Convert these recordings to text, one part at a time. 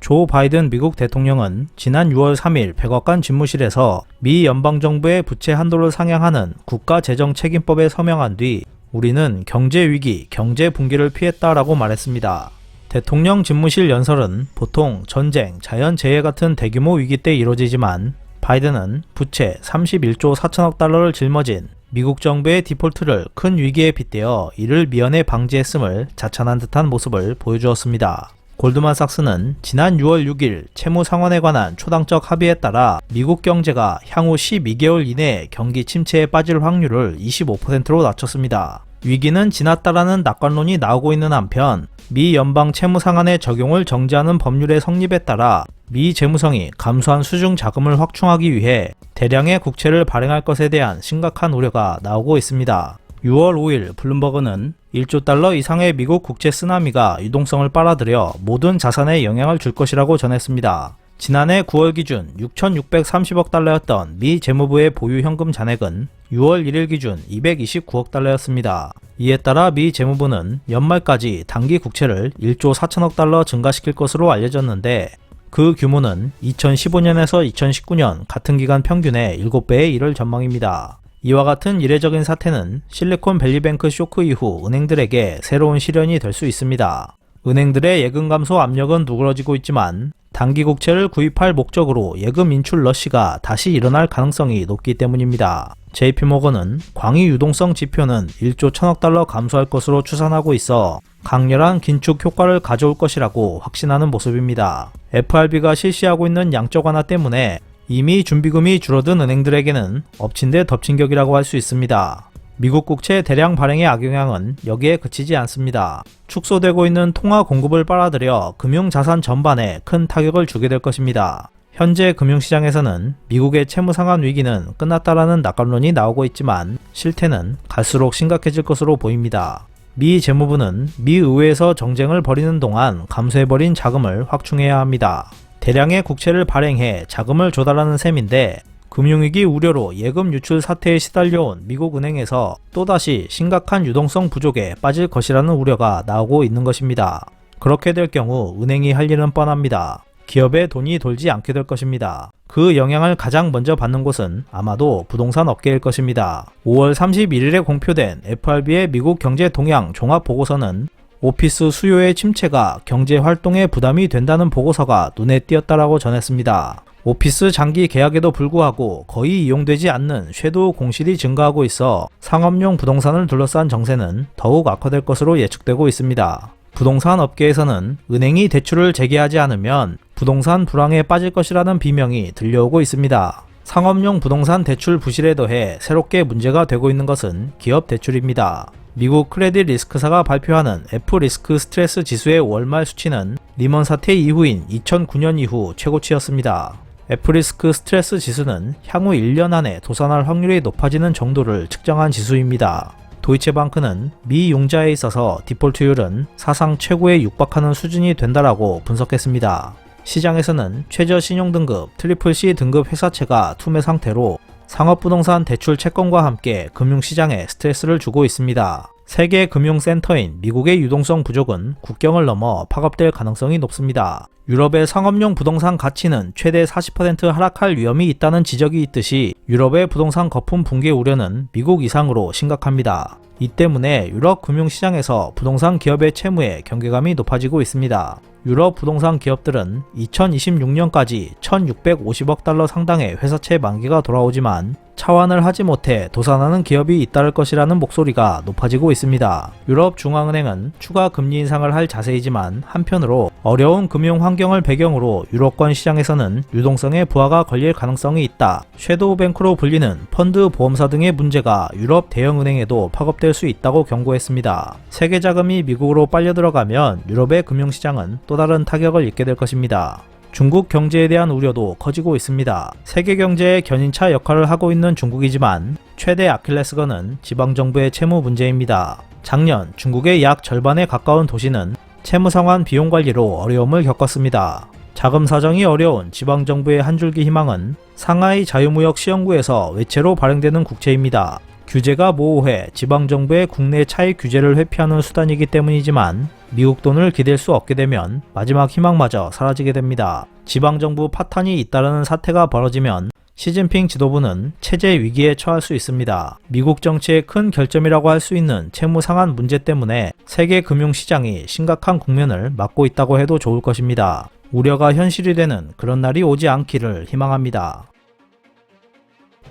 조 바이든 미국 대통령은 지난 6월 3일 백악관 집무실에서 미 연방정부의 부채 한도를 상향하는 국가재정책임법에 서명한 뒤 우리는 경제위기, 경제붕괴를 피했다라고 말했습니다. 대통령 집무실 연설은 보통 전쟁, 자연재해 같은 대규모 위기 때 이루어지지만 바이든은 부채 31조 4천억 달러를 짊어진 미국 정부의 디폴트를 큰 위기에 빗대어 이를 미연에 방지했음을 자찬한 듯한 모습을 보여주었습니다. 골드만삭스는 지난 6월 6일 채무상환에 관한 초당적 합의에 따라 미국 경제가 향후 12개월 이내에 경기 침체에 빠질 확률을 25%로 낮췄습니다. 위기는 지났다라는 낙관론이 나오고 있는 한편 미 연방 채무상한의 적용을 정지하는 법률의 성립에 따라 미 재무성이 감소한 수중 자금을 확충하기 위해 대량의 국채를 발행할 것에 대한 심각한 우려가 나오고 있습니다. 6월 5일 블룸버그는 1조 달러 이상의 미국 국채 쓰나미가 유동성을 빨아들여 모든 자산에 영향을 줄 것이라고 전했습니다. 지난해 9월 기준 6,630억 달러였던 미 재무부의 보유 현금 잔액은 6월 1일 기준 229억 달러였습니다. 이에 따라 미 재무부는 연말까지 단기 국채를 1조 4천억 달러 증가시킬 것으로 알려졌는데 그 규모는 2015년에서 2019년 같은 기간 평균의 7배에 이를 전망입니다. 이와 같은 이례적인 사태는 실리콘밸리뱅크 쇼크 이후 은행들에게 새로운 시련이 될 수 있습니다. 은행들의 예금 감소 압력은 누그러지고 있지만 단기 국채를 구입할 목적으로 예금 인출 러시가 다시 일어날 가능성이 높기 때문입니다. JP모건은 광의 유동성 지표는 1조 1000억 달러 감소할 것으로 추산하고 있어 강렬한 긴축 효과를 가져올 것이라고 확신하는 모습입니다. FRB가 실시하고 있는 양적 완화 때문에 이미 준비금이 줄어든 은행들에게는 엎친 데 덮친 격이라고 할 수 있습니다. 미국 국채 대량 발행의 악영향은 여기에 그치지 않습니다. 축소되고 있는 통화 공급을 빨아들여 금융자산 전반에 큰 타격을 주게 될 것입니다. 현재 금융시장에서는 미국의 채무상환 위기는 끝났다라는 낙관론이 나오고 있지만 실태는 갈수록 심각해질 것으로 보입니다. 미 재무부는 미 의회에서 정쟁을 벌이는 동안 감소해버린 자금을 확충해야 합니다. 대량의 국채를 발행해 자금을 조달하는 셈인데 금융위기 우려로 예금 유출 사태에 시달려온 미국 은행에서 또다시 심각한 유동성 부족에 빠질 것이라는 우려가 나오고 있는 것입니다. 그렇게 될 경우 은행이 할 일은 뻔합니다. 기업에 돈이 돌지 않게 될 것입니다. 그 영향을 가장 먼저 받는 곳은 아마도 부동산 업계일 것입니다. 5월 31일에 공표된 FRB의 미국 경제 동향 종합보고서는 오피스 수요의 침체가 경제 활동에 부담이 된다는 보고서가 눈에 띄었다라고 전했습니다. 오피스 장기 계약에도 불구하고 거의 이용되지 않는 섀도우 공실이 증가하고 있어 상업용 부동산을 둘러싼 정세는 더욱 악화될 것으로 예측되고 있습니다. 부동산 업계에서는 은행이 대출을 재개하지 않으면 부동산 불황에 빠질 것이라는 비명이 들려오고 있습니다. 상업용 부동산 대출 부실에 더해 새롭게 문제가 되고 있는 것은 기업 대출입니다. 미국 크레딧 리스크사가 발표하는 F리스크 스트레스 지수의 월말 수치는 리먼 사태 이후인 2009년 이후 최고치였습니다. F리스크 스트레스 지수는 향후 1년 안에 도산할 확률이 높아지는 정도를 측정한 지수입니다. 도이체방크는 미 융자에 있어서 디폴트율은 사상 최고에 육박하는 수준이 된다라고 분석했습니다. 시장에서는 최저 신용등급 CCC 등급 회사채가 투매 상태로 상업부동산 대출 채권과 함께 금융시장에 스트레스를 주고 있습니다. 세계 금융센터인 미국의 유동성 부족은 국경을 넘어 파급될 가능성이 높습니다. 유럽의 상업용 부동산 가치는 최대 40% 하락할 위험이 있다는 지적이 있듯이 유럽의 부동산 거품 붕괴 우려는 미국 이상으로 심각합니다. 이 때문에 유럽 금융시장에서 부동산 기업의 채무에 경계감이 높아지고 있습니다. 유럽 부동산 기업들은 2026년까지 1,650억 달러 상당의 회사채 만기가 돌아오지만 차환을 하지 못해 도산하는 기업이 잇따를 것이라는 목소리가 높아지고 있습니다. 유럽 중앙은행은 추가 금리 인상을 할 자세이지만 한편으로 어려운 금융 환경을 배경으로 유럽권 시장에서는 유동성의 부하가 걸릴 가능성이 있다. 섀도우 뱅크로 불리는 펀드 보험사 등의 문제가 유럽 대형은행에도 파급될 수 있다고 경고했습니다. 세계 자금이 미국으로 빨려 들어가면 유럽의 금융시장은 또 다른 타격을 입게 될 것입니다. 중국 경제에 대한 우려도 커지고 있습니다. 세계 경제의 견인차 역할을 하고 있는 중국이지만 최대 아킬레스건은 지방정부의 채무 문제입니다. 작년 중국의 약 절반에 가까운 도시는 채무상환 비용 관리로 어려움을 겪었습니다. 자금 사정이 어려운 지방정부의 한 줄기 희망은 상하이 자유무역 시험구에서 외채로 발행되는 국채입니다. 규제가 모호해 지방정부의 국내 차익 규제를 회피하는 수단이기 때문이지만 미국 돈을 기댈 수 없게 되면 마지막 희망마저 사라지게 됩니다. 지방정부 파탄이 잇따르는 사태가 벌어지면 시진핑 지도부는 체제 위기에 처할 수 있습니다. 미국 정치의 큰 결점이라고 할 수 있는 채무 상한 문제 때문에 세계 금융시장이 심각한 국면을 맞고 있다고 해도 좋을 것입니다. 우려가 현실이 되는 그런 날이 오지 않기를 희망합니다.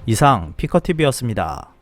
이상 피커TV였습니다.